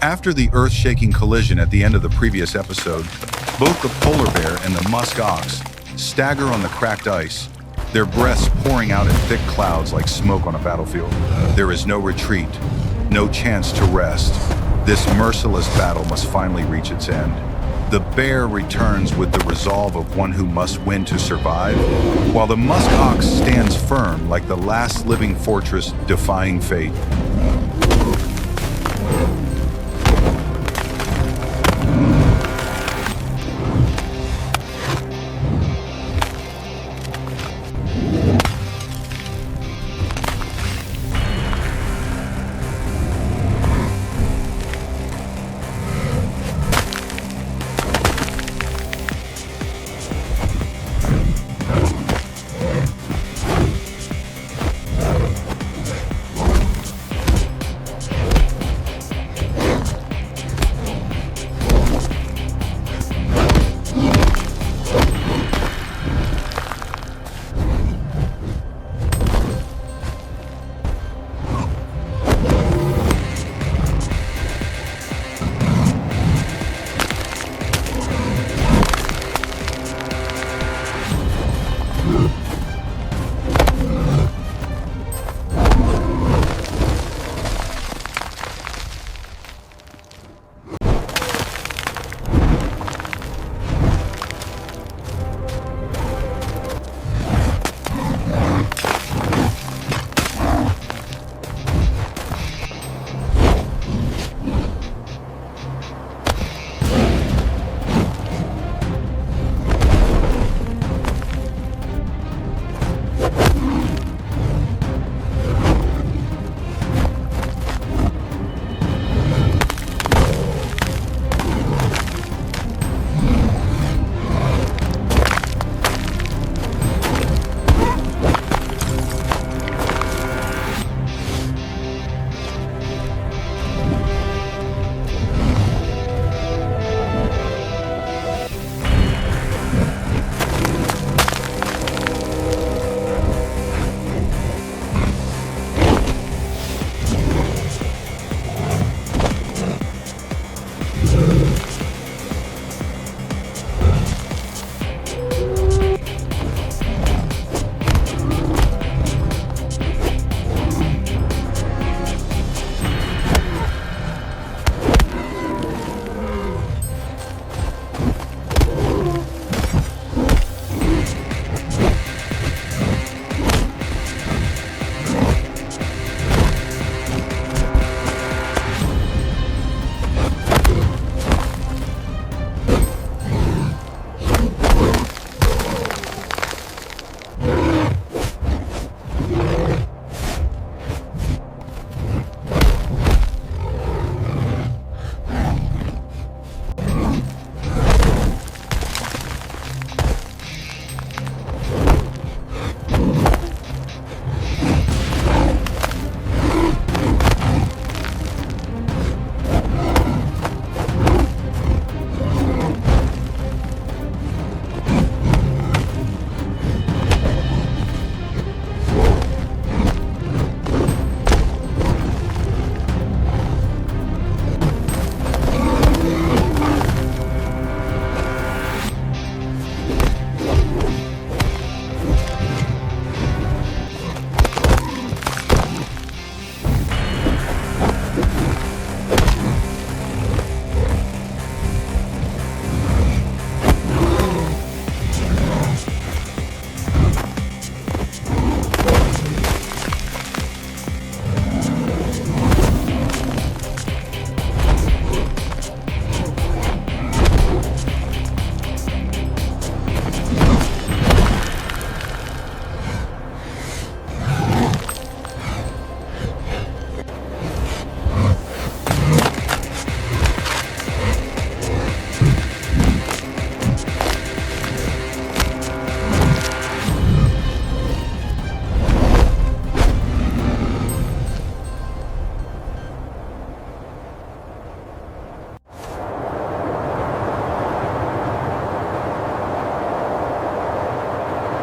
After the earth-shaking collision at the end of the previous episode, both the polar bear and the musk ox stagger on the cracked ice, their breaths pouring out in thick clouds like smoke on a battlefield. There is no retreat, no chance to rest. This merciless battle must finally reach its end. The bear returns with the resolve of one who must win to survive, while the musk ox stands firm like the last living fortress defying fate.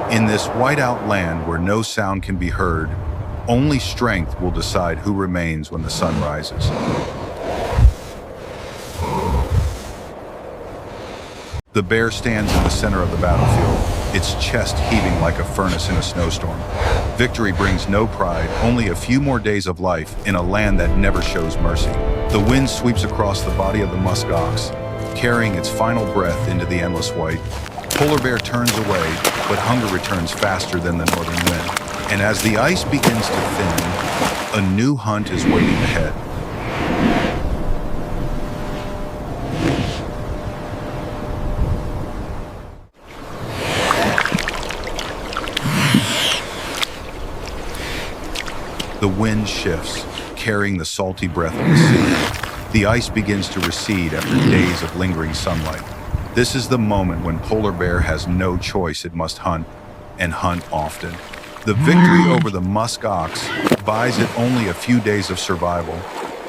In this whiteout land where no sound can be heard, only strength will decide who remains when the sun rises. The bear stands in the center of the battlefield, its chest heaving like a furnace in a snowstorm. Victory brings no pride, only a few more days of life in a land that never shows mercy. The wind sweeps across the body of the musk ox, carrying its final breath into the endless white. Polar bear turns away, but hunger returns faster than the northern wind. And as the ice begins to thin, a new hunt is waiting ahead. The wind shifts, carrying the salty breath of the sea. The ice begins to recede after days of lingering sunlight. This is the moment when polar bear has no choice. It must hunt, and hunt often. The victory over the musk ox buys it only a few days of survival,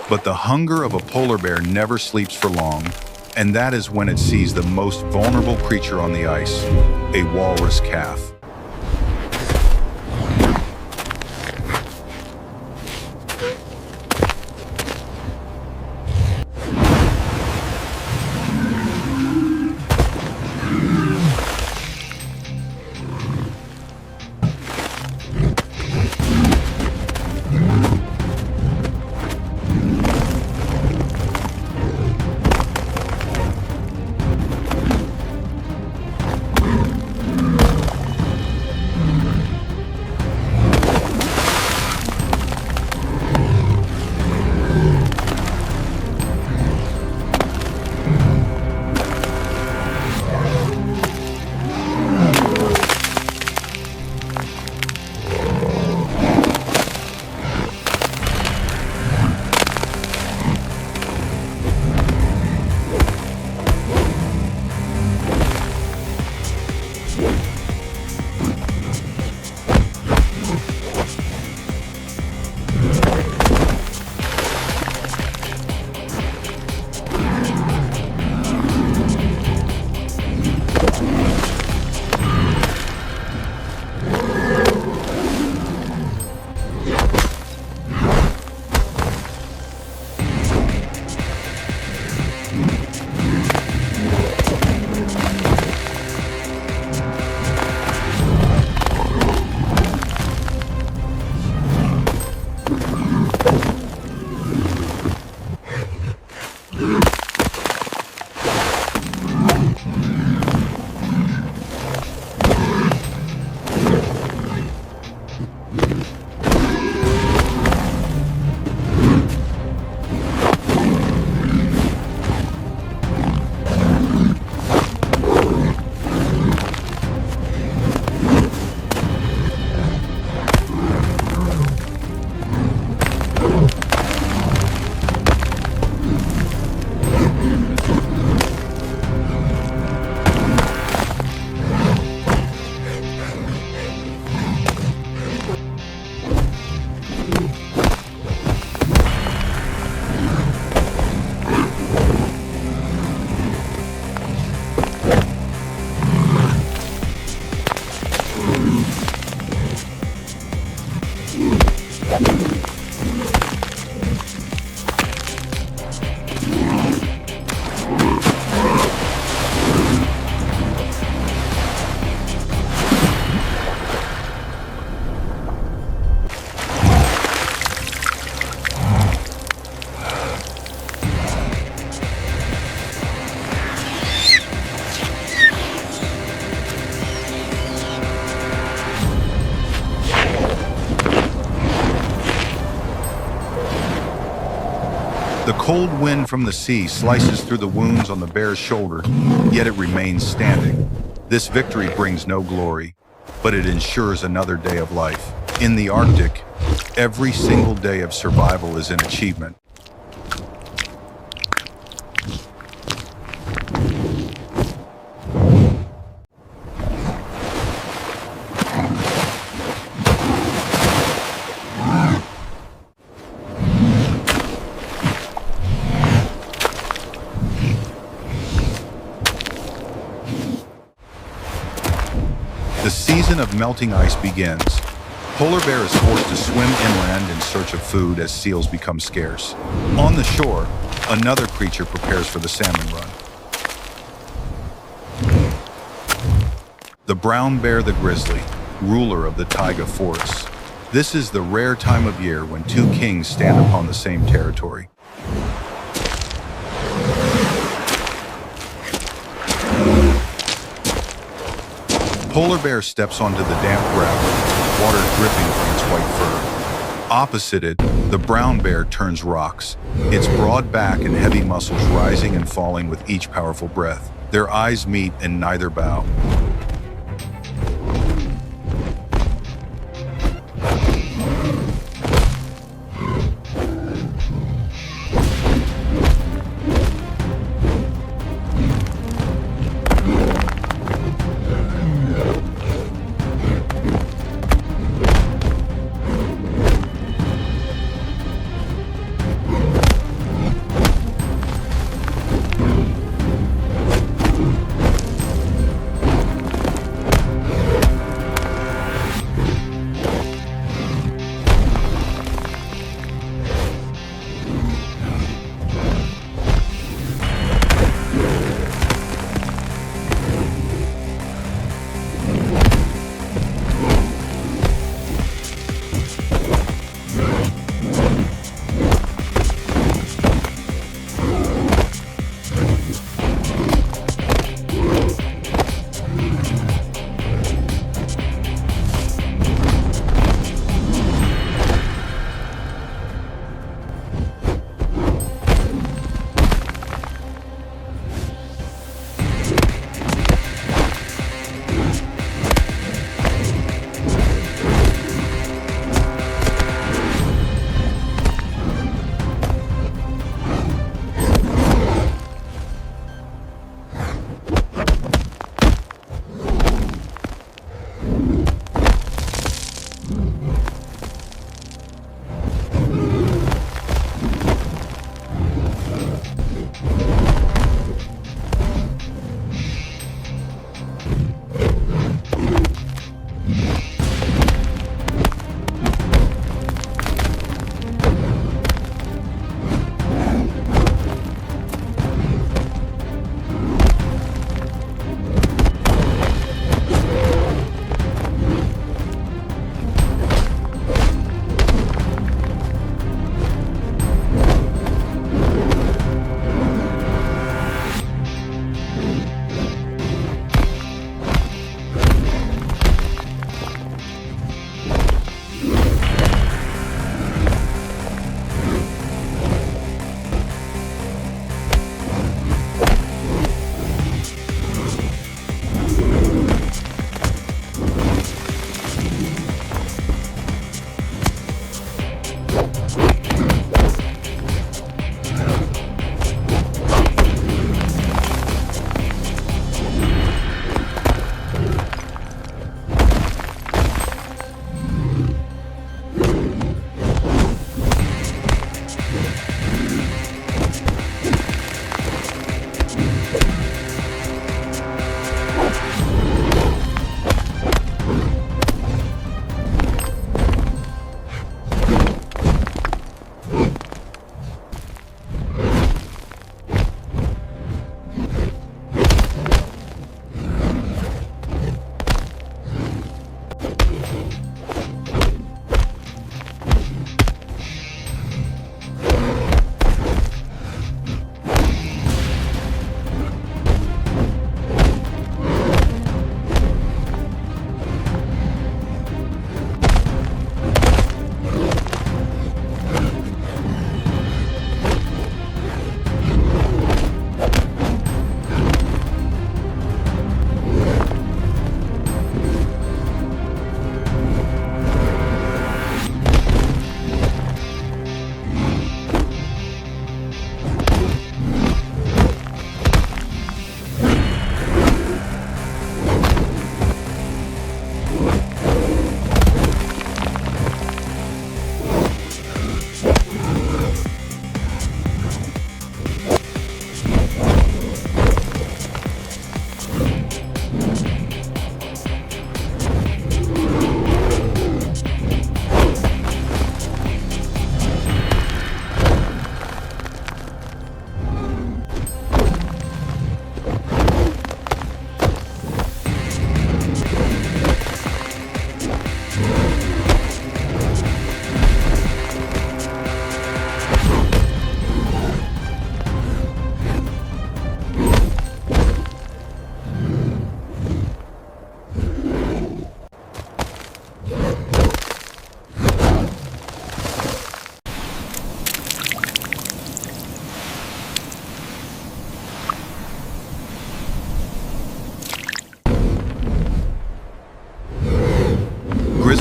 but the hunger of a polar bear never sleeps for long, and that is when it sees the most vulnerable creature on the ice, a walrus calf. The cold wind from the sea slices through the wounds on the bear's shoulder, yet it remains standing. This victory brings no glory, but it ensures another day of life. In the Arctic, every single day of survival is an achievement. The season of melting ice begins. Polar bear is forced to swim inland in search of food as seals become scarce. On the shore, another creature prepares for the salmon run. The brown bear the grizzly, ruler of the taiga forests. This is the rare time of year when two kings stand upon the same territory. Polar bear steps onto the damp gravel, water dripping from its white fur. Opposite it, the brown bear turns rocks, its broad back and heavy muscles rising and falling with each powerful breath. Their eyes meet and neither bow.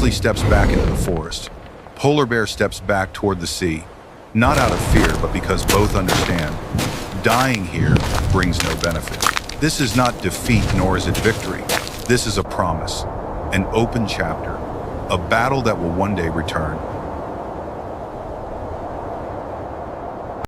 Grizzly steps back into the forest. Polar bear steps back toward the sea, not out of fear, but because both understand dying here brings no benefit. This is not defeat, nor is it victory. This is a promise, an open chapter, a battle that will one day return.